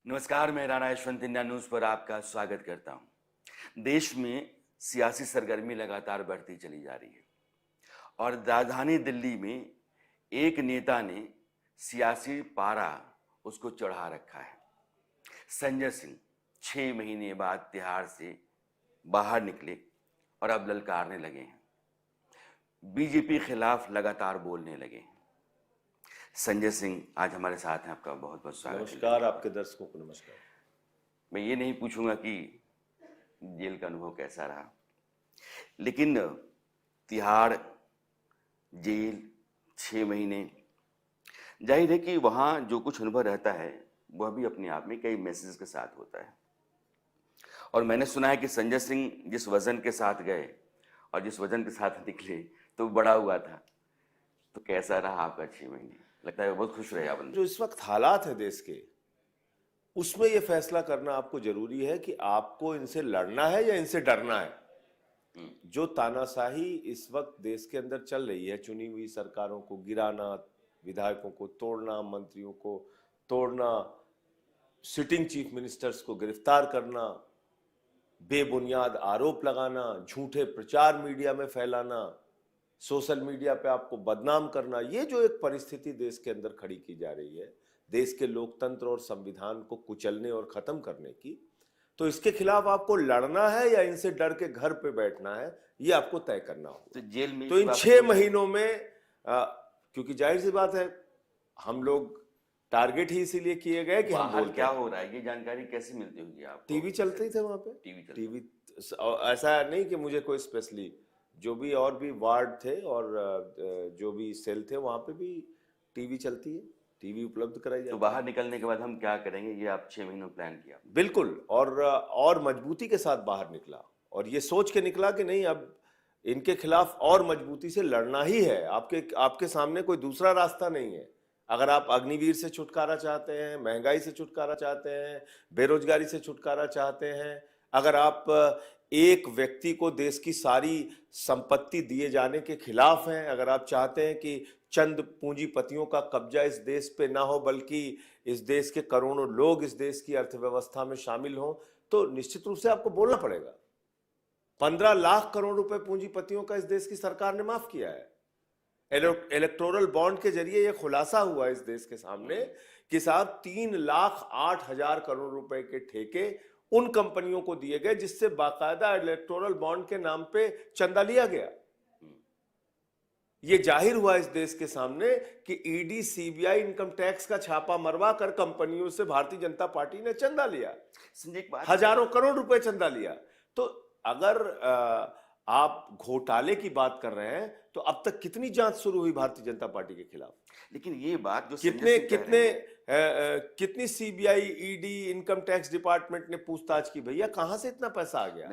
नमस्कार, मैं Rana Yashwant India news पर आपका स्वागत करता हूं। देश में सियासी सरगर्मी लगातार बढ़ती चली जा रही है और राजधानी दिल्ली में एक नेता ने सियासी पारा उसको चढ़ा रखा है। संजय सिंह 6 महीने बाद तिहाड़ से बाहर निकले और अब ललकारने लगे हैं, बीजेपी खिलाफ लगातार बोलने लगे हैं। संजय सिंह आज हमारे साथ हैं, आपका बहुत बहुत स्वागत है। नमस्कार, आपके दर्शकों को नमस्कार। मैं ये नहीं पूछूंगा कि जेल का अनुभव कैसा रहा, लेकिन तिहाड़ जेल 6 महीने, जाहिर है कि वहाँ जो कुछ अनुभव रहता है वह भी अपने आप में कई मैसेज के साथ होता है। और मैंने सुना है कि संजय सिंह जिस वजन के साथ गए और जिस वजन के साथ निकले तो बड़ा हुआ था। तो कैसा रहा आपका 6 महीने? लगता है बहुत खुश रहे आप। जो इस वक्त हालात है देश के, उसमें यह फैसला करना आपको जरूरी है कि आपको इनसे लड़ना है या इनसे डरना है। जो तानाशाही इस वक्त देश के अंदर चल रही है, चुनी हुई सरकारों को गिराना, विधायकों को तोड़ना, मंत्रियों को तोड़ना, सिटिंग चीफ मिनिस्टर्स को गिरफ्तार करना, बेबुनियाद आरोप लगाना, झूठे प्रचार मीडिया में फैलाना, सोशल मीडिया पे आपको बदनाम करना, ये जो एक परिस्थिति देश के अंदर खड़ी की जा रही है, देश के लोकतंत्र और संविधान को कुचलने और खत्म करने की, तो इसके खिलाफ आपको लड़ना है या इनसे डर के घर पे बैठना है, ये आपको तय करना होगा। तो जेल में तो इन 6 महीनों में क्योंकि जाहिर सी बात है, हम लोग टारगेट ही इसीलिए किए गए कि हम बोल क्या हो रहा है, ये जानकारी कैसे मिलती होगी आपको? टीवी चलते ही थे वहां पे, टीवी ऐसा नहीं कि मुझे कोई स्पेशली, जो भी और भी वार्ड थे और जो भी सेल थे वहां पे भी टीवी चलती है, टीवी उपलब्ध कराई जाती है। तो बाहर निकलने के बाद हम क्या करेंगे, ये आप 6 महीनों प्लान किया? बिल्कुल, और मजबूती के साथ बाहर निकला और ये सोच के निकला कि नहीं, अब इनके खिलाफ और मजबूती से लड़ना ही है। आपके सामने कोई दूसरा रास्ता नहीं है। अगर आप अग्निवीर से छुटकारा चाहते हैं, महंगाई से छुटकारा चाहते हैं, बेरोजगारी से छुटकारा चाहते हैं, अगर आप एक व्यक्ति को देश की सारी संपत्ति दिए जाने के खिलाफ हैं, अगर आप चाहते हैं कि चंद पूंजीपतियों का कब्जा इस देश पे ना हो, बल्कि इस देश के करोड़ों लोग इस देश की अर्थव्यवस्था में शामिल हों, तो निश्चित रूप से आपको बोलना पड़ेगा। 15 लाख करोड़ रुपए पूंजीपतियों का इस देश की सरकार ने माफ किया है। इलेक्टोरल बॉन्ड के जरिए यह खुलासा हुआ इस देश के सामने कि साहब 3,08,000 करोड़ रुपए के ठेके उन कंपनियों को दिए गए जिससे बाकायदा इलेक्टोरल बॉन्ड के नाम पे चंदा लिया गया। यह जाहिर हुआ इस देश के सामने कि ईडी, सीबीआई इनकम टैक्स का छापा मरवा कर कंपनियों से भारतीय जनता पार्टी ने चंदा लिया, हजारों करोड़ रुपए चंदा लिया। तो अगर आप घोटाले की बात कर रहे हैं तो अब तक कितनी जांच शुरू हुई भारतीय जनता पार्टी के खिलाफ? लेकिन ये बात जो कितनी CBI, ED, income tax department ने पूछताछ की, भैया कहां से इतना पैसा आ गया?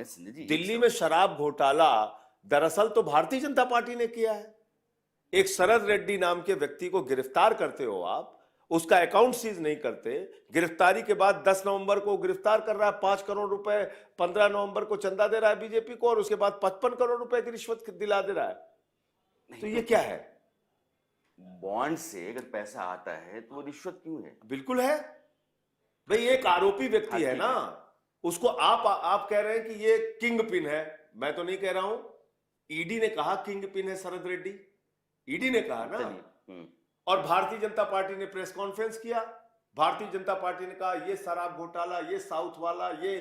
दिल्ली में शराब घोटाला दरअसल तो भारतीय जनता पार्टी ने किया है। एक शरद रेड्डी नाम के व्यक्ति को गिरफ्तार करते हो आप, उसका अकाउंट सीज नहीं करते, गिरफ्तारी के बाद 10 नवंबर को गिरफ्तार कर रहा है, 5 करोड़ रुपए 15 नवंबर को चंदा दे रहा है बीजेपी को, और उसके बाद 55 करोड़ रुपए की रिश्वत दिला दे रहा है। तो ये क्या है? बॉन्ड से अगर पैसा आता है तो वो रिश्वत क्यों है? बिल्कुल है भाई, एक आरोपी व्यक्ति है ना, उसको आप कह रहे हैं कि ये किंग पिन है। मैं तो नहीं कह रहा हूं, ईडी ने कहा किंग पिन है शरद रेड्डी, ईडी ने कहा ना, और भारतीय जनता पार्टी ने प्रेस कॉन्फ्रेंस किया। भारतीय जनता पार्टी ने कहा ये शराब घोटाला, ये साउथ वाला, ये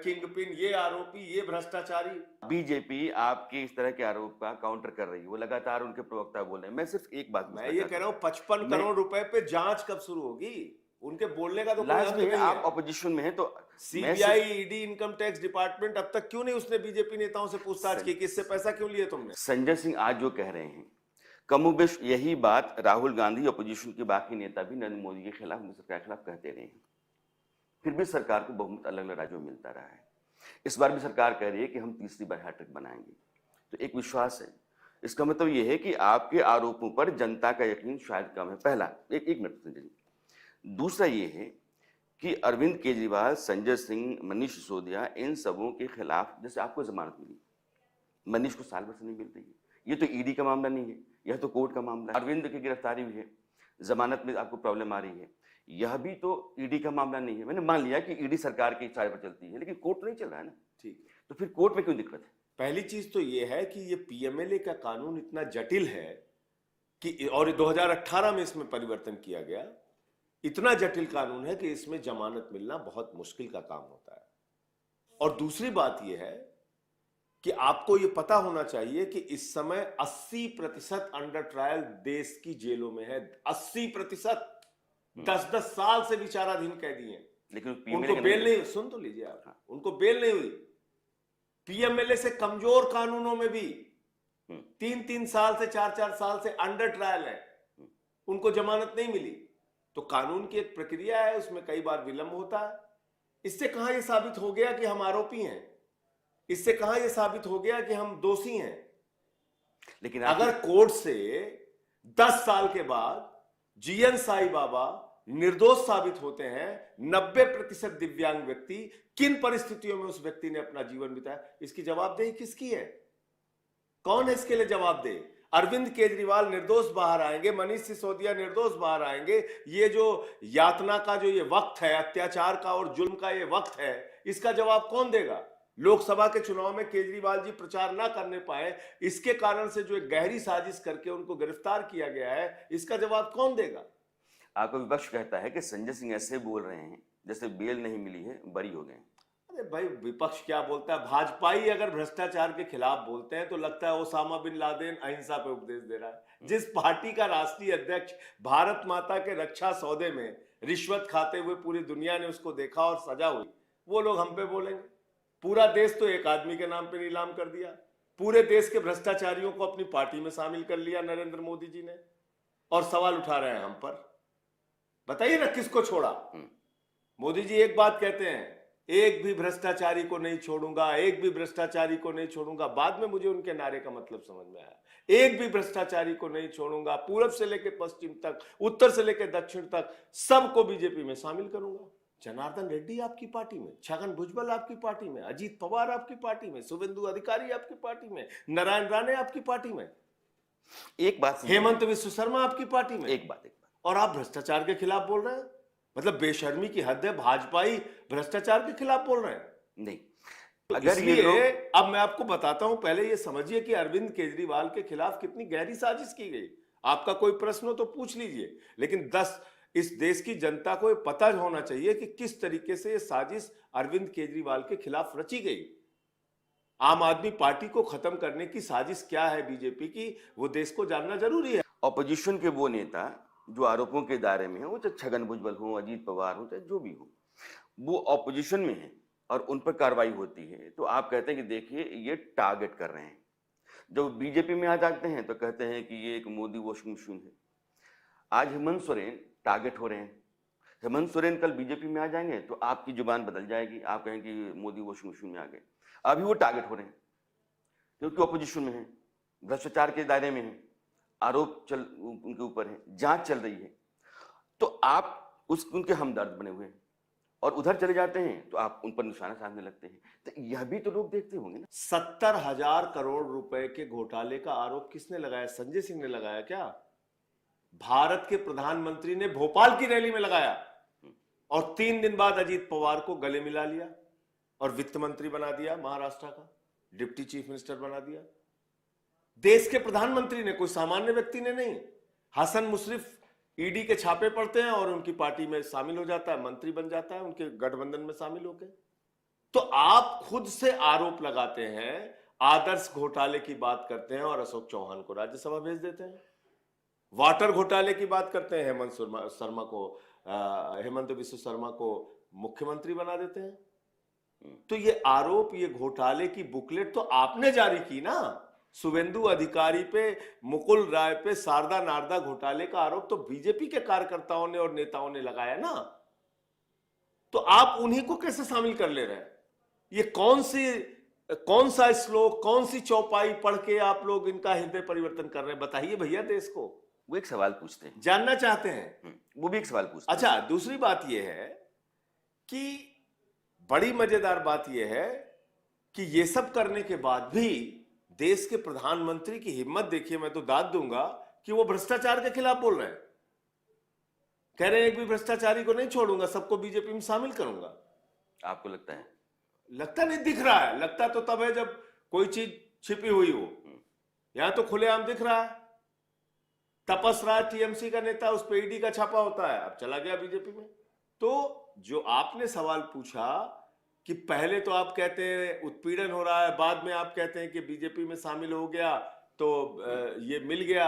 किंग पिन, ये आरोपी, ये भ्रष्टाचारी। बीजेपी आपके इस तरह के आरोप का काउंटर कर रही है, वो लगातार उनके प्रवक्ता बोल रहे हैं। मैं सिर्फ एक बात मैं ये कह रहा हूं, 55 करोड़ रुपए पे जांच कब शुरू होगी? उनके बोलने का तो कोई अंत नहीं है। आप ऑपोजिशन में हैं तो CBI, ED, income tax department अब तक क्यों नहीं उसने बीजेपी नेताओं से पूछताछ की कि इससे पैसा क्यों लिए तुमने? संजय सिंह आज जो कह रहे हैं, कमोबेश यही बात राहुल गांधी, अपोजिशन के बाकी नेता भी नरेंद्र मोदी के खिलाफ, सरकार के खिलाफ कहते रहे हैं। फिर भी सरकार को बहुमत अलग अलग राज्यों में मिलता रहा है। इस बार भी सरकार कह रही है कि हम तीसरी बार हैट्रिक बनाएंगे। तो एक विश्वास है। इसका मतलब यह है कि आपके आरोपों पर जनता का यकीन शायद कम है। पहला एक मिनट संजय जी। दूसरा ये है कि अरविंद केजरीवाल, संजय सिंह, मनीष सिसोदिया, इन सबों के खिलाफ जैसे आपको जमानत मिली, मनीष को साल भर से नहीं मिल रही है। ये तो ईडी का मामला नहीं है, यह तो कोर्ट का मामला है। अरविंद की गिरफ्तारी हुई है, जमानत में आपको प्रॉब्लम आ रही है। यह भी तो ईडी का मामला नहीं है। मैंने मान लिया कि ईडी सरकार की इच्छा पर चलती है, लेकिन कोर्ट नहीं चल रहा है ना। ठीक, तो फिर कोर्ट में क्यों दिक्कत है? पहली चीज तो ये है कि ये पीएमएलए का कानून इतना जटिल है कि, और 2018 में इसमें परिवर्तन किया गया, इतना जटिल कानून है कि इसमें जमानत मिलना बहुत मुश्किल का काम होता है। और दूसरी बात यह है कि आपको यह पता होना चाहिए कि इस समय 80% अंडर ट्रायल देश की जेलों में है। 80%, 10-10 साल से विचाराधीन कैदी हैं, लेकिन उनको बेल नहीं, सुन तो लीजिए आप, उनको बेल नहीं हुई। पीएमएलए से कमजोर कानूनों में भी 3-3 साल से 4-4 साल से अंडर ट्रायल है, उनको जमानत नहीं मिली। तो कानून की एक प्रक्रिया है, उसमें कई बार विलंब होता है। इससे कहां यह साबित हो गया कि हम आरोपी हैं? इससे कहां यह साबित हो गया कि हम दोषी हैं? लेकिन अगर कोर्ट से 10 साल के बाद जीएन साई बाबा निर्दोष साबित होते हैं, 90% दिव्यांग व्यक्ति, किन परिस्थितियों में उस व्यक्ति ने अपना जीवन बिताया, इसकी जवाबदेही किसकी है? कौन है इसके लिए जवाबदेह? अरविंद केजरीवाल निर्दोष बाहर आएंगे, मनीष सिसोदिया निर्दोष बाहर आएंगे। ये जो यातना का जो ये वक्त है, अत्याचार का और जुल्म का ये वक्त है, इसका जवाब कौन देगा? लोकसभा के चुनाव में केजरीवाल जी प्रचार ना करने पाए, इसके कारण से जो एक गहरी साजिश करके उनको गिरफ्तार किया गया है, इसका जवाब कौन देगा? आपका विपक्ष कहता है कि संजय सिंह ऐसे बोल रहे हैं जैसे बेल नहीं मिली है, बरी हो गए। अरे भाई, विपक्ष क्या बोलता है? भाजपाई अगर भ्रष्टाचार के खिलाफ बोलते हैं तो लगता है ओसामा बिन लादेन अहिंसा पे उपदेश दे रहा है। जिस पार्टी का राष्ट्रीय अध्यक्ष भारत माता के रक्षा सौदे में रिश्वत खाते हुए पूरी दुनिया ने उसको देखा और सजा हुई, वो लोग हम पे बोलेंगे? पूरा देश तो एक आदमी के नाम पे नीलाम कर दिया, पूरे देश के भ्रष्टाचारियों को अपनी पार्टी में शामिल कर लिया नरेंद्र मोदी जी ने, और सवाल उठा रहे हैं हम पर। बताइए ना, किसको छोड़ा? मोदी जी एक बात कहते हैं, एक भी भ्रष्टाचारी को नहीं छोड़ूंगा, एक भी भ्रष्टाचारी को नहीं छोड़ूंगा। बाद में मुझे उनके नारे का मतलब समझ में आया, एक भी भ्रष्टाचारी को नहीं छोड़ूंगा, पूरब से लेकर पश्चिम तक, उत्तर से लेकर दक्षिण तक, सबको बीजेपी में शामिल करूंगा। जनार्दन रेड्डी आपकी पार्टी में, छगन भुजबल आपकी पार्टी में, अजीत पवार आपकी पार्टी में, शुभेंदु अधिकारी आपकी पार्टी में, नारायण राणे आपकी पार्टी में, एक बात, हेमंत बिस्व शर्मा आपकी पार्टी में, एक बात, और आप भ्रष्टाचार के खिलाफ बोल रहे हैं? मतलब बेशर्मी की हद है। भाजपाई भ्रष्टाचार के खिलाफ बोल रहे हैं? नहीं। तो अगर ये इसलिए अब मैं आपको बताता हूं, पहले ये समझिए कि अरविंद केजरीवाल के खिलाफ कितनी गहरी साजिश की गई। आपका कोई प्रश्न हो तो पूछ लीजिए, लेकिन इस देश की जनता को पता होना चाहिए कि किस तरीके से ये साजिश अरविंद केजरीवाल के खिलाफ रची गई। आम आदमी पार्टी को खत्म करने की साजिश क्या है बीजेपी की, वो देश को जानना जरूरी है। ऑपोजिशन के वो नेता जो आरोपों के दायरे में है, वो चाहे छगन भुजबल हो, अजीत पवार हो, चाहे जो भी हो, वो ऑपोजिशन में है और उन पर कार्रवाई होती है, तो आप कहते हैं कि देखिए ये टारगेट कर रहे हैं। जब बीजेपी में आ जाते हैं तो कहते हैं कि ये एक मोदी वॉशिंग मशीन है। आज हेमंत सोरेन टारगेट हो रहे हैं। हेमंत सोरेन कल बीजेपी में आ जाएंगे तो आपकी जुबान बदल जाएगी, आप कहेंगे कि मोदी वॉशिंग मशीन में आ गए। अभी वो टारगेट हो रहे हैं क्योंकि ऑपोजिशन में है, भ्रष्टाचार के दायरे में है, आरोप उनके ऊपर है, जांच चल रही है, तो आप उनके हमदर्द बने हुए हैं और उधर चले जाते हैं तो आप उन पर निशाना साधने लगते हैं। तो यह भी तो लोग देखते होंगे ना। 70,000 करोड़ रुपए के घोटाले का आरोप किसने लगाया? संजय सिंह ने लगाया क्या? भारत के प्रधानमंत्री ने भोपाल की रैली में लगाया और 3 दिन बाद अजीत पवार को गले मिला लिया और वित्त मंत्री बना दिया, महाराष्ट्र का डिप्टी चीफ मिनिस्टर बना दिया। देश के प्रधानमंत्री ने, कोई सामान्य व्यक्ति ने नहीं। हसन मुशर्रफ ईडी के छापे पड़ते हैं और उनकी पार्टी में शामिल हो जाता है, मंत्री बन जाता है उनके गठबंधन में शामिल होकर। तो आप खुद से आरोप लगाते हैं, आदर्श घोटाले की बात करते हैं और अशोक चौहान को राज्यसभा भेज देते हैं। वाटर घोटाले की बात करते हैं, हेमंत बिस्व शर्मा को मुख्यमंत्री बना देते हैं। तो ये आरोप, ये घोटाले की बुकलेट तो आपने जारी की ना। शुभेंदु अधिकारी पे, मुकुल राय पे, शारदा नारदा घोटाले का आरोप तो बीजेपी के कार्यकर्ताओं ने और नेताओं ने लगाया ना। तो आप उन्हीं को कैसे शामिल कर ले रहे हैं? ये कौन सा श्लोक, कौन सी चौपाई पढ़ के आप लोग इनका हृदय परिवर्तन कर रहे हैं? बताइए भैया देश को। वो एक सवाल पूछते हैं, जानना चाहते हैं, वो भी एक सवाल पूछते हैं। अच्छा, दूसरी बात यह है कि बड़ी मजेदार बात यह है कि ये सब करने के बाद भी देश के प्रधानमंत्री की हिम्मत देखिए, मैं तो दाद दूंगा कि वो भ्रष्टाचार के खिलाफ बोल रहे हैं। कह रहे हैं एक भी भ्रष्टाचारी को नहीं छोड़ूंगा, सबको बीजेपी में शामिल करूंगा। आपको लगता है? लगता नहीं, दिख रहा है। लगता तो तब है जब कोई चीज छिपी हुई हो, यहां तो खुलेआम दिख रहा है। तपस राज टीएमसी का नेता, उस पे ईडी का छापा होता है, अब चला गया बीजेपी में। तो जो आपने सवाल पूछा कि पहले तो आप कहते हैं उत्पीड़न हो रहा है, बाद में आप कहते हैं कि बीजेपी में शामिल हो गया तो ये मिल गया।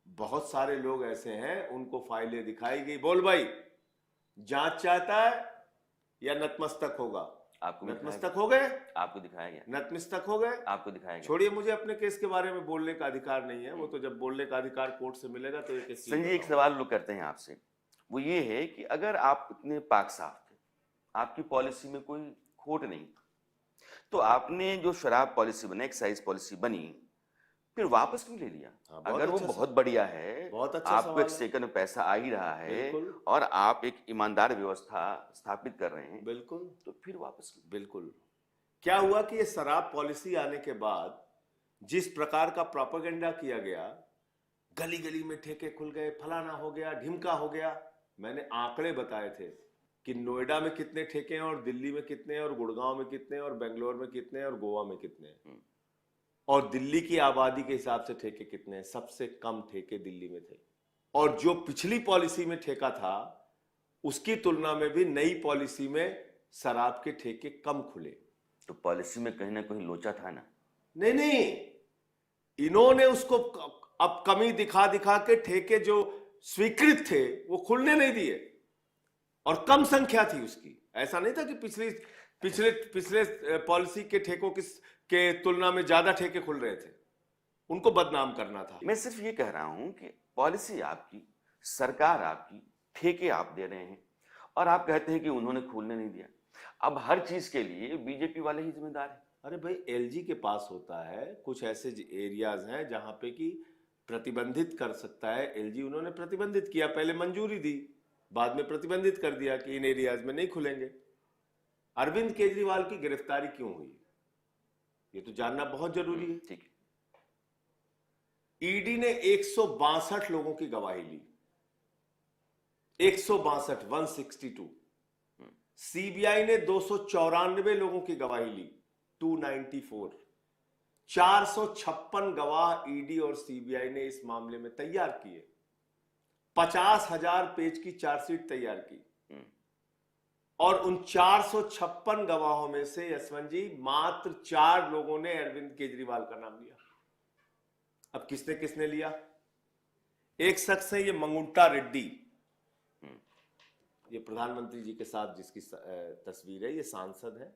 बहुत सारे लोग ऐसे हैं, उनको फाइलें दिखाई गई, बोल भाई जांच चाहता है या नतमस्तक होगा? आपको नतमस्तक हो गए, आपको दिखाया गया, नतमस्तक हो गए, आपको दिखाया गया। छोड़िए, मुझे अपने केस के बारे में बोलने का अधिकार नहीं है, वो तो जब बोलने का अधिकार कोर्ट से मिलेगा तो एक संजय, एक सवाल लोग करते हैं आपसे, वो ये है कि अगर आप इतने पाक साफ थे, आपकी पॉलिसी में कोई खोट नहीं, तो आपने जो शराब पॉलिसी बनी, एक्साइज पॉलिसी बनी, फिर वापस क्यों ले लिया? हाँ, अगर वो अच्छा बहुत बढ़िया है, बहुत अच्छा आपको सवाल एक है। सेकंड में पैसा आ ही रहा है बिल्कुल। और आप एक ईमानदार व्यवस्था स्थापित कर रहे हैं, बिल्कुल, तो फिर वापस क्यों? बिल्कुल। क्या हुआ कि ये शराब पॉलिसी आने के बाद जिस प्रकार का प्रोपेगेंडा किया गया, गली गली में ठेके खुल गए, फलाना हो गया, ढिमका हो गया। मैंने आंकड़े बताए थे कि नोएडा में कितने ठेके हैं और दिल्ली में कितने हैं और गुड़गांव में कितने हैं और बेंगलोर में कितने हैं और गोवा में कितने हैं, और दिल्ली की आबादी के हिसाब से ठेके कितने हैं। सबसे कम ठेके दिल्ली में थे, और जो पिछली पॉलिसी में ठेका था उसकी तुलना में भी नई पॉलिसी में शराब के ठेके कम खुले। तो पॉलिसी में कहीं ना कहीं लोचा था ना? नहीं नहीं, इन्होंने उसको अब कमी दिखा दिखा के ठेके जो स्वीकृत थे वो खुलने नहीं दिए, और कम संख्या थी उसकी। ऐसा नहीं था कि पिछले पॉलिसी के ठेकों के तुलना में ज्यादा ठेके खुल रहे थे, उनको बदनाम करना था। मैं सिर्फ ये कह रहा हूं कि पॉलिसी आपकी, सरकार आपकी, ठेके आप दे रहे हैं, और आप कहते हैं कि उन्होंने खोलने नहीं दिया। अब हर चीज के लिए बीजेपी वाले ही जिम्मेदार हैं। अरे भाई, एलजी के पास होता है, कुछ ऐसे एरियाज हैं जहां पे कि प्रतिबंधित कर सकता है एलजी। उन्होंने प्रतिबंधित किया, पहले मंजूरी दी, बाद में प्रतिबंधित कर दिया कि इन एरियाज में नहीं खुलेंगे। अरविंद केजरीवाल की गिरफ्तारी क्यों हुई, ये तो जानना बहुत जरूरी है। ठीक है। ईडी ने 162 लोगों की गवाही ली, 162, 162। सीबीआई ने 294 लोगों की गवाही ली, 294। 456 गवाह ईडी और सीबीआई ने इस मामले में तैयार किए, 50,000 पेज की चार्जशीट तैयार की, और उन 456 गवाहों में से यशवंत जी मात्र 4 लोगों ने अरविंद केजरीवाल का नाम लिया। अब किसने किसने लिया? एक शख्स है ये मंगुंटा रेड्डी, ये प्रधानमंत्री जी के साथ जिसकी तस्वीर है, ये सांसद है।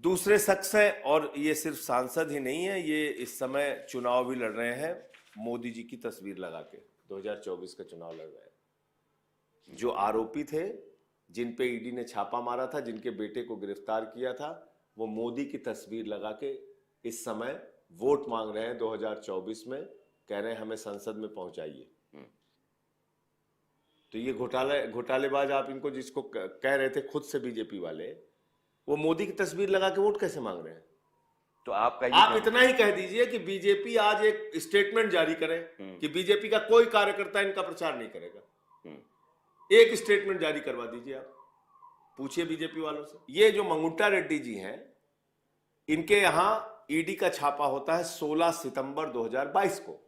दूसरे शख्स है, और ये सिर्फ सांसद ही नहीं है, ये इस समय चुनाव भी लड़ रहे हैं, मोदी जी की तस्वीर लगा के 2024 का चुनाव लड़ रहे हैं। जो आरोपी थे, जिन पे ईडी ने छापा मारा था, जिनके बेटे को गिरफ्तार किया था, वो मोदी की तस्वीर लगा के इस समय वोट मांग रहे हैं 2024 में, कह रहे हैं हमें संसद में पहुंचाइए। तो ये घोटालेबाज आप इनको, जिसको कह रहे थे खुद से बीजेपी वाले, वो मोदी की तस्वीर लगा के वोट कैसे मांग रहे हैं? तो आप इतना ही कह दीजिए कि बीजेपी आज एक स्टेटमेंट जारी करे कि बीजेपी का कोई कार्यकर्ता इनका प्रचार नहीं करेगा। एक स्टेटमेंट जारी करवा दीजिए, आप पूछिए बीजेपी वालों से। ये जो मंगुंटा रेड्डी जी हैं, इनके यहां ईडी का छापा होता है 16 सितंबर 2022 को।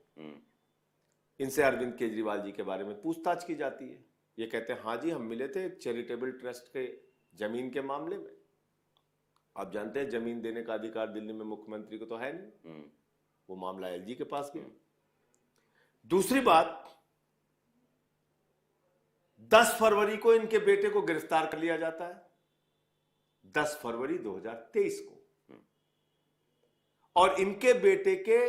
इनसे अरविंद केजरीवाल जी के बारे में पूछताछ की जाती है। ये कहते हैं हाँ जी, हम मिले थे चैरिटेबल ट्रस्ट के जमीन के मामले में। आप जानते हैं जमीन देने का अधिकार दिल्ली में मुख्यमंत्री को तो है नहीं, वो मामला एलजी के पास गया। दूसरी बात, 10 फरवरी को इनके बेटे को गिरफ्तार कर लिया जाता है, 10 फरवरी 2023 को, और इनके बेटे के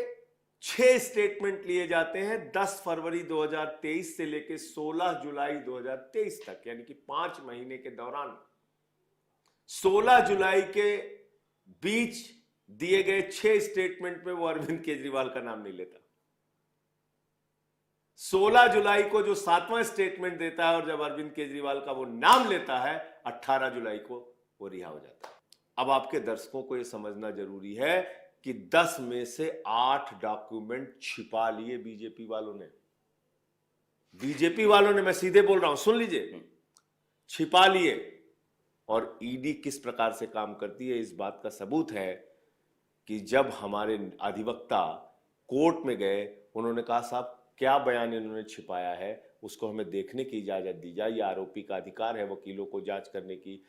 6 स्टेटमेंट लिए जाते हैं 10 फरवरी 2023 से लेकर 16 जुलाई 2023 तक, यानी कि 5 महीने के दौरान। 16 जुलाई के बीच दिए गए 6 स्टेटमेंट में वो अरविंद केजरीवाल का नाम नहीं लेता। 16 जुलाई को जो 7वां स्टेटमेंट देता है, और जब अरविंद केजरीवाल का वो नाम लेता है, 18 जुलाई को वो रिहा हो जाता है। अब आपके दर्शकों को यह समझना जरूरी है कि 10 में से 8 डॉक्यूमेंट छिपा लिए बीजेपी वालों ने। बीजेपी वालों ने, मैं सीधे बोल रहा हूं, सुन लीजिए, छिपा लिए। और ईडी किस प्रकार से काम करती है इस बात का सबूत है कि जब हमारे अधिवक्ता कोर्ट में गए, उन्होंने कहा साहब क्या बयान इन्होंने छिपाया है उसको हमें देखने की इजाजत दी जाए, ये आरोपी का अधिकार है, वकीलों को जांच करने की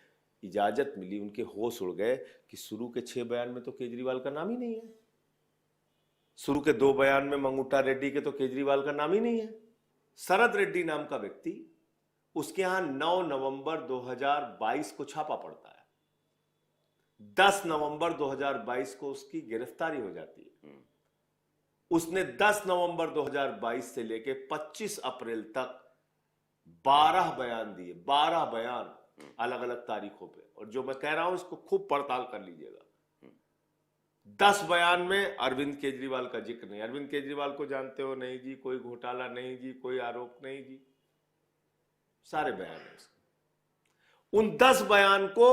इजाजत मिली। उनके होश उड़ गए कि शुरू के 6 बयान में तो केजरीवाल का नाम ही नहीं है, शुरू के 2 बयान में मंगुट्टा रेड्डी के तो केजरीवाल का नाम ही नहीं है। शरद रेड्डी नाम का व्यक्ति, उसके यहां 9 नवंबर 2022 को छापा पड़ता है, 10 नवंबर 2022 को उसकी गिरफ्तारी हो जाती है। उसने 10 नवंबर 2022 से लेके 25 अप्रैल तक 12 बयान दिए, 12 बयान अलग अलग तारीखों पे। और जो मैं कह रहा हूं इसको खूब पड़ताल कर लीजिएगा। 10 बयान में अरविंद केजरीवाल का जिक्र नहीं। अरविंद केजरीवाल को जानते हो? नहीं जी। कोई घोटाला नहीं जी, कोई आरोप नहीं जी, सारे बयान है उसके। उन 10 बयान को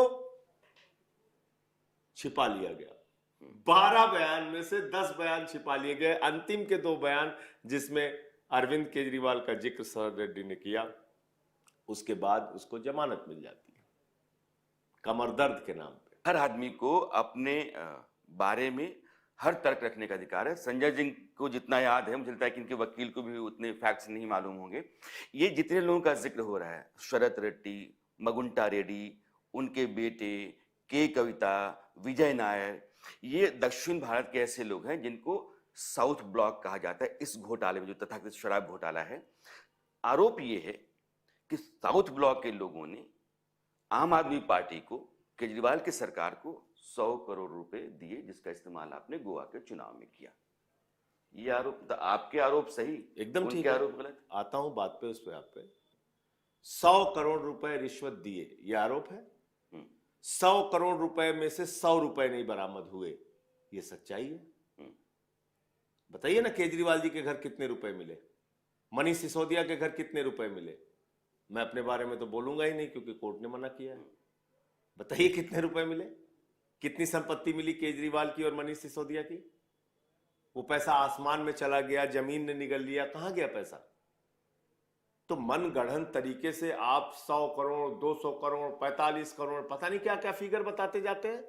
छिपा लिया गया। 12 बयान में से 10 बयान छिपा लिए गए। अंतिम के 2 बयान जिसमें अरविंद केजरीवाल का जिक्र शरद रेड्डी ने किया, उसके बाद उसको जमानत मिल जाती है कमर दर्द के नाम पे। हर आदमी को अपने बारे में हर तर्क रखने का अधिकार है। संजय जी को जितना याद है, मुझे लगता है कि इनके वकील को भी उतने फैक्ट्स नहीं मालूम होंगे। ये जितने लोगों का जिक्र हो रहा है, शरद रेड्डी, मगुंटा रेड्डी, उनके बेटे के कविता, विजय नायर, ये दक्षिण भारत के ऐसे लोग हैं जिनको साउथ ब्लॉक कहा जाता है। इस घोटाले में, जो तथाकथित शराब घोटाला है, आरोप ये है कि साउथ ब्लॉक के लोगों ने आम आदमी पार्टी को, केजरीवाल की सरकार को 100 करोड़ रुपए दिए, जिसका इस्तेमाल आपने गोवा के चुनाव में किया। ये आरोप, आपके आरोप सही, एकदम ठीक उनके है। आरोप गलत। आता हूं बात पे, उस पे आप पे 100 करोड़ रुपए रिश्वत दिए, ये आरोप है। 100 करोड़ रुपए में से 100 रुपए नहीं बरामद हुए, ये सच्चाई है। बताइए ना, केजरीवाल जी के घर कितने रुपए मिले, मनीष सिसोदिया के घर कितने रुपए मिले? मैं अपने बारे में तो बोलूंगा ही नहीं क्योंकि कोर्ट ने मना किया है। बताइए कितने रुपए मिले, कितनी संपत्ति मिली केजरीवाल की और मनीष सिसोदिया की? वो पैसा आसमान में चला गया, जमीन ने निगल लिया, कहां गया पैसा? तो मनगढ़ंत तरीके से आप 100 करोड़, 200 करोड़, 45 करोड़, पता नहीं क्या क्या फिगर बताते जाते हैं।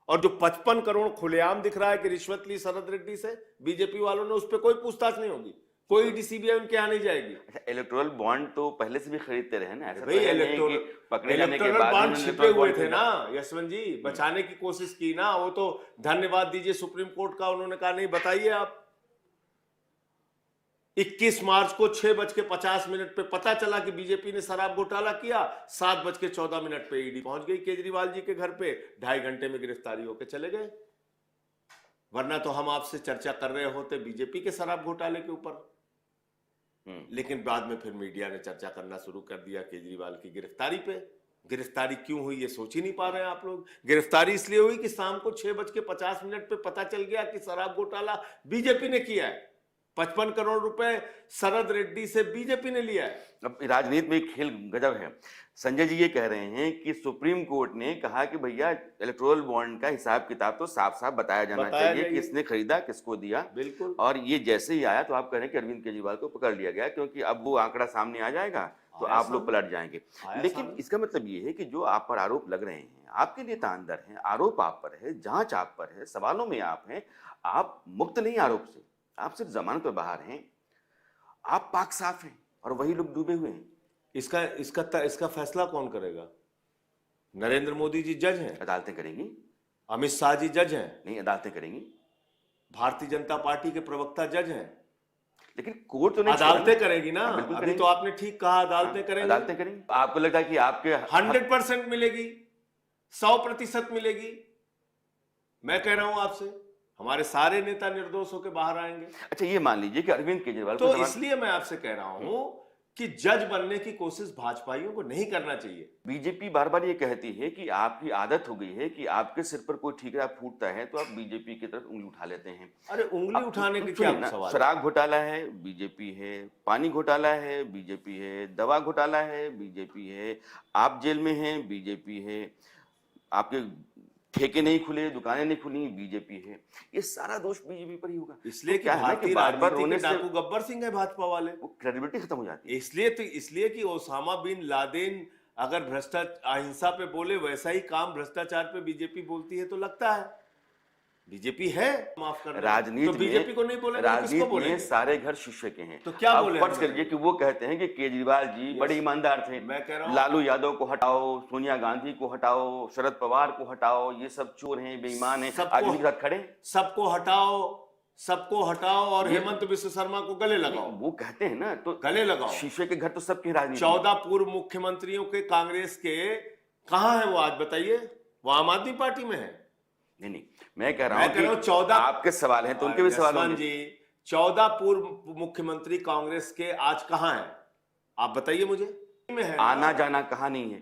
और जो 55 करोड़ खुलेआम दिख रहा है कि रिश्वत ली शरद रेड्डी से बीजेपी वालों ने, उस पर कोई पूछताछ नहीं होगी, कोई डीसीबीआई उनके यहां नहीं जाएगी। अच्छा, इलेक्टोरल बॉन्ड तो पहले से भी खरीदते रहे ना, ऐसा भाई तो है नहीं कि पकड़े जाने के बाद बॉन्ड उन्होंने छिपे हुए बॉन्ड थे खरीदा। ना यशवंत जी, बचाने की कोशिश की ना। वो तो धन्यवाद दीजिए सुप्रीम कोर्ट का, उन्होंने कहा नहीं, बताइए आप। 21 मार्च को 6:50 पे पता चला कि बीजेपी ने शराब घोटाला किया, 7:14 पे ईडी पहुंच गई केजरीवाल जी के घर पे, 2.5 घंटे में गिरफ्तारी होकर चले गए। वरना तो हम आपसे चर्चा कर रहे होते बीजेपी के शराब घोटाले के ऊपर। लेकिन बाद में फिर मीडिया ने चर्चा करना शुरू कर दिया केजरीवाल की गिरफ्तारी पे। गिरफ्तारी क्यों हुई ये सोच ही नहीं पा रहे हैं आप लोग। गिरफ्तारी इसलिए हुई कि शाम को 6:50 पे पता चल गया कि शराब घोटाला बीजेपी ने किया है। 55 करोड़ रुपए शरद रेड्डी से बीजेपी ने लिया है। अब राजनीति में खेल गजब है। संजय जी ये कह रहे हैं कि सुप्रीम कोर्ट ने कहा कि भैया इलेक्टोरल बॉन्ड का हिसाब किताब तो साफ साफ बताया जाना चाहिए, किसने खरीदा, किसको दिया। बिल्कुल। और ये जैसे ही आया तो आप कह रहे हैं कि अरविंद केजरीवाल को पकड़ लिया गया, क्योंकि अब वो आंकड़ा सामने आ जाएगा तो आप लोग पलट जाएंगे। लेकिन इसका मतलब ये है कि जो आप पर आरोप लग रहे हैं, आपके नेता अंदर हैं, आरोप आप पर है, जांच आप पर है, सवालों में आप हैं, आप मुक्त नहीं आरोप से, आप सिर्फ जमानत पर बाहर हैं, आप पाक साफ हैं और वही लोग डूबे हुए हैं। इसका फैसला कौन करेगा? नरेंद्र मोदी जी जज हैं, अदालतें करेंगी। अमित शाह जी जज हैं, नहीं, अदालतें करेंगी। भारतीय जनता पार्टी के प्रवक्ता जज हैं, लेकिन कोर्ट तो नहीं, अदालतें करेगी ना। बिल्कुल अभी तो आपने ठीक कहा, अदालतें करेंगी। अदालतें करेंगी। आपको लगता है कि आपके 100% मिलेगी, 100% मिलेगी? मैं कह रहा हूं आपसे, हमारे सारे नेता निर्दोष होकर बाहर आएंगे। अच्छा, ये मान लीजिए कि अरविंद केजरीवाल तो इसलिए मैं आपसे कह रहा हूं कि जज बनने की कोशिश भाजपाइयों को नहीं करना चाहिए। बीजेपी बार बार ये कहती है कि आपकी आदत हो गई है कि आपके सिर पर कोई ठीकरा फूटता है तो आप बीजेपी की तरफ उंगली उठा लेते हैं। अरे उंगली उठाने के क्या सवाल? शराब घोटाला है, बीजेपी है, पानी घोटाला है, बीजेपी है, दवा घोटाला है, बीजेपी है, आप जेल में हैं, बीजेपी है, आपके ठेके नहीं खुले, दुकानें नहीं खुली, बीजेपी है। ये सारा दोष बीजेपी पर ही होगा। इसलिए तो कि क्या है ना भारतीय कि बार बार राजनीति रोने के से डाकू गब्बर सिंह है भाजपा वाले। वो क्रेडिबिलिटी खत्म हो जाती है। इसलिए कि ओसामा बिन लादेन अगर भ्रष्टाचार अहिंसा पे बोले, वैसा ही काम भ्रष्टाचार पे बीजेपी बोलती है, तो लगता है बीजेपी है। माफ करना, राजनीति तो बीजेपी को नहीं बोलेंगे तो किसको राजनीति में बोलेंगे? सारे घर शीशे के हैं। तो क्या अब बोले फर्ज हम करिए कि वो कहते हैं कि केजरीवाल जी बड़े ईमानदार थे, मैं कह रहा हूं, लालू यादव को हटाओ, सोनिया गांधी को हटाओ, शरद पवार को हटाओ, ये सब चोर हैं, बेईमान हैं, आज उनके साथ खड़े। सबको हटाओ और हेमंत बिश्व शर्मा को गले लगाओ। वो कहते हैं ना, तो गले लगाओ। शीशे के घर तो सबके राजनीति। 14 पूर्व मुख्यमंत्रियों के कांग्रेस के कहां है वो, आज बताइए? वो आम आदमी पार्टी में है। नहीं, मैं कह रहा हूं कि 14 आपके सवाल हैं तो उनके भी सवाल होंगे जी। 14 पूर्व मुख्यमंत्री कांग्रेस के आज कहां हैं, आप बताइए मुझे। में है आना जाना कहाँ नहीं है,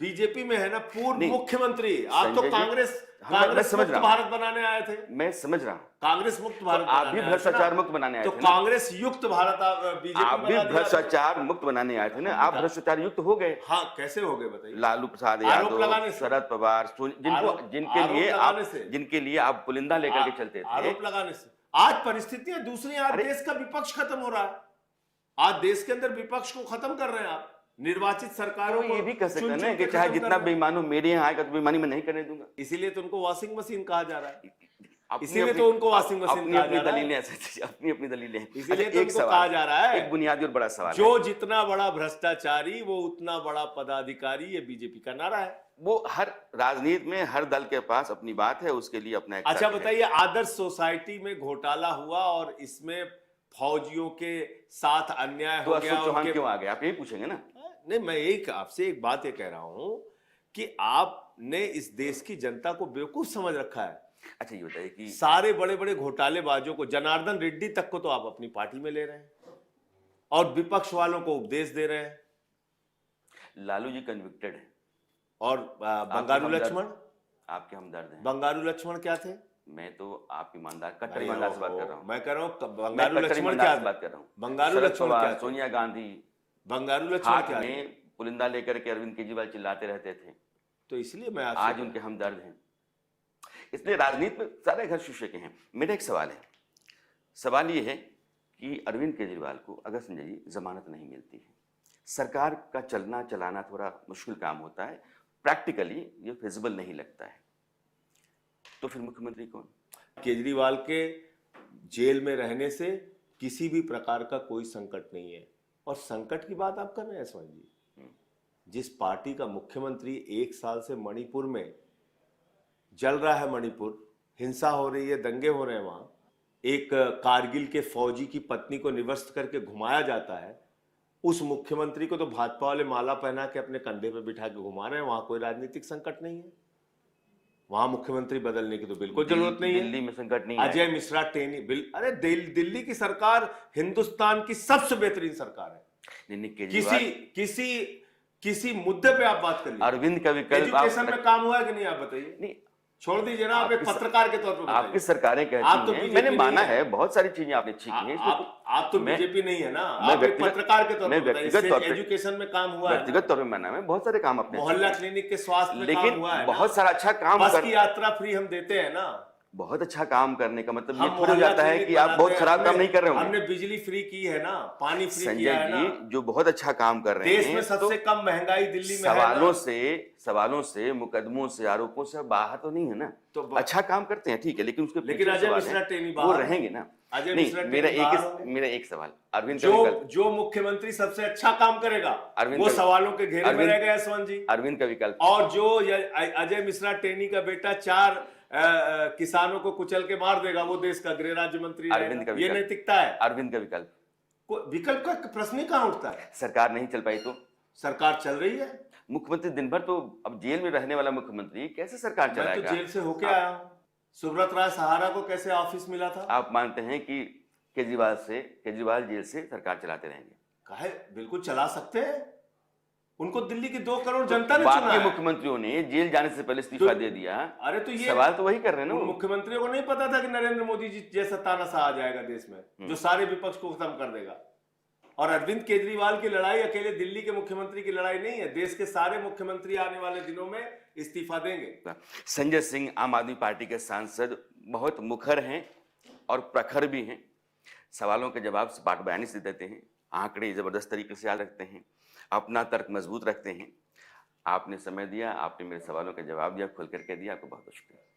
बीजेपी में है ना पूर्व मुख्यमंत्री। आप तो कांग्रेस समझ मुक्त भारत बनाने आए थे। मैं समझ रहा हूं, कांग्रेस मुक्त भारत आप भी भ्रष्टाचार मुक्त बनाने आए थे। तो कांग्रेस युक्त भारत बीजेपी, आप भी भ्रष्टाचार मुक्त बनाने आए थे ना, आप भ्रष्टाचार युक्त हो गए। हाँ, कैसे हो गए बताइए? लालू प्रसाद यादव, शरद पवार, जिनके लिए आप पुलिंदा लेकर के चलते थे, आरोप लगाने से। आज परिस्थितियां दूसरी, आज देश का विपक्ष खत्म हो रहा है। आज देश के अंदर विपक्ष को खत्म कर रहे हैं आप। निर्वाचित सरकारों को ये भी कह सकते हैं ना कि चाहे जितना बेईमान हो, मेरे यहाँ आएगा तो बेईमानी में नहीं करने दूंगा। इसीलिए तो उनको वॉशिंग मशीन कहा जा रहा है। इसीलिए तो उनको वॉशिंग मशीन अपनी अपनी दलीलें अपनी दलीलें। इसीलिए तो उनको कहा जा रहा है। एक बुनियादी और बड़ा सवाल, जो जितना बड़ा भ्रष्टाचारी वो उतना बड़ा पदाधिकारी, ये बीजेपी का नारा है। वो हर राजनीति में हर दल के पास अपनी बात है, उसके लिए अपना एक अच्छा बताइए, आदर्श सोसाइटी में घोटाला हुआ और इसमें फौजियों के साथ अन्याय हो गया, चौहान क्यों आ गए, आप यही पूछेंगे ना? नहीं, मैं आपसे एक बात ये कह रहा हूं कि आपने इस देश की जनता को बेवकूफ समझ रखा है। अच्छा ये बताइए कि सारे बड़े बड़े घोटालेबाजों को, जनार्दन रेड्डी तक को तो आप अपनी पार्टी में ले रहे हैं और विपक्ष वालों को उपदेश दे रहे हैं। लालू जी कन्विक्टेड है। और बंगारू लक्ष्मण आपके हमदर्द हैं। बंगारू लक्ष्मण क्या थे? मैं तो आप ईमानदार, कट्टर ईमानदार से बात कर रहा हूँ। मैं कह रहा हूँ बंगारू लक्ष्मण क्या बात कर रहा हूँ। बंगारू लक्ष्मण क्या? सोनिया गांधी, बंगारू लक्ष्मण क्या में पुलिंदा लेकर के अरविंद केजरीवाल चिल्लाते रहते थे, तो इसलिए मैं आज उनके हमदर्द हैं। इसलिए राजनीति में सारे घर शीशे के हैं। मेरा एक सवाल है, सवाल ये है कि अरविंद केजरीवाल को अगर संजय जी जमानत नहीं मिलती है, सरकार का चलना चलाना थोड़ा मुश्किल काम होता है, प्रैक्टिकली ये फिजिबल नहीं लगता है, तो फिर मुख्यमंत्री कौन? केजरीवाल के जेल में रहने से किसी भी प्रकार का कोई संकट नहीं है। और संकट की बात आप कर रहे हैं यशवंत जी, जिस पार्टी का मुख्यमंत्री 1 साल से मणिपुर में जल रहा है, मणिपुर हिंसा हो रही है, दंगे हो रहे हैं, वहां एक कारगिल के फौजी की पत्नी को निवस्त करके घुमाया जाता है, उस मुख्यमंत्री को तो भाजपा वाले माला पहना के अपने कंधे पे बिठा के घुमा रहे हैं। वहां कोई राजनीतिक संकट नहीं है, वहां मुख्यमंत्री बदलने की तो बिल्कुल जरूरत नहीं है। दिल्ली में संकट नहीं अजय मिश्रा टेनी अरे दिल्ली की सरकार हिंदुस्तान की सबसे बेहतरीन सरकार है। किसी मुद्दे पे आप बात करिए। अरविंद का विकल्प एजुकेशन में काम हुआ है कि नहीं, आप बताइए। नहीं, छोड़ दीजिए ना, आप एक पत्रकार के तौर पर आपकी सरकारें कहती हैं, मैंने माना है बहुत सारी चीजें आपने ठीक की हैं। आप तो बीजेपी नहीं है ना, आप एक पत्रकार के तौर पर व्यक्तिगत तौर पे एजुकेशन में काम हुआ है, व्यक्तिगत तौर पे माना है, बहुत सारे काम अपने मोहल्ला क्लिनिक के स्वास्थ्य में काम हुआ है, बहुत सारा अच्छा काम, बस की यात्रा फ्री हम देते हैं ना। बहुत अच्छा काम करने का मतलब ये थोड़ा जाता है कि आप बहुत खराब काम नहीं कर रहे हो। हमने बिजली फ्री की है ना, पानी फ्री किया है ना। संजय जी जो बहुत अच्छा काम कर रहे हैं, देश में सबसे कम महंगाई दिल्ली में है। सवालों से मुकदमों से आरोपों से बाहर तो नहीं है ना, तो अच्छा काम करते हैं, ठीक है, लेकिन उसके अजय मिश्रा टेनी वो रहेंगे ना। नहीं, मेरा एक सवाल, अरविंद जो मुख्यमंत्री सबसे अच्छा काम करेगा वो सवालों के घेरे में रहेगा यशवंत जी, अरविंद का विकल्प। और जो अजय मिश्रा टेनी का बेटा 4 किसानों को कुचल के मार देगा, वो देश का गृह राज्य मंत्री रहेगा। ये नैतिकता है। अरविंद का विकल्प का प्रश्न ही कहां उठता है? सरकार नहीं चल पाई तो? सरकार चल रही है। मुख्यमंत्री दिन भर तो अब जेल में रहने वाला मुख्यमंत्री कैसे सरकार चलाएगा? मैं तो जेल से होके आया हूं। सुब्रत राय सहारा को कैसे ऑफिस मिला था? आप मानते हैं कि केजरीवाल जेल से सरकार चलाते रहेंगे? काहे, बिल्कुल चला सकते हैं। उनको दिल्ली की 2 करोड़ जनता ने चुना है। मुख्यमंत्रियों ने जेल जाने से पहले इस्तीफा दे दिया। अरे तो ये सवाल तो वही कर रहे हैं ना। मुख्यमंत्रियों को नहीं पता था कि नरेंद्र मोदी जी जैसा तानाशाह आ जाएगा देश में, जो सारे विपक्ष को खत्म कर देगा। और अरविंद केजरीवाल की लड़ाई अकेले दिल्ली के मुख्यमंत्री की लड़ाई नहीं है, देश के सारे मुख्यमंत्री आने वाले दिनों में इस्तीफा देंगे। संजय सिंह आम आदमी पार्टी के सांसद बहुत मुखर हैं और प्रखर भी हैं, सवालों के जवाब बात बयानी से देते हैं, आंकड़े जबरदस्त तरीके से याद रखते हैं, अपना तर्क मजबूत रखते हैं। आपने समय दिया, आपने मेरे सवालों का जवाब दिया, खुल करके दिया, आपको बहुत बहुत शुक्रिया।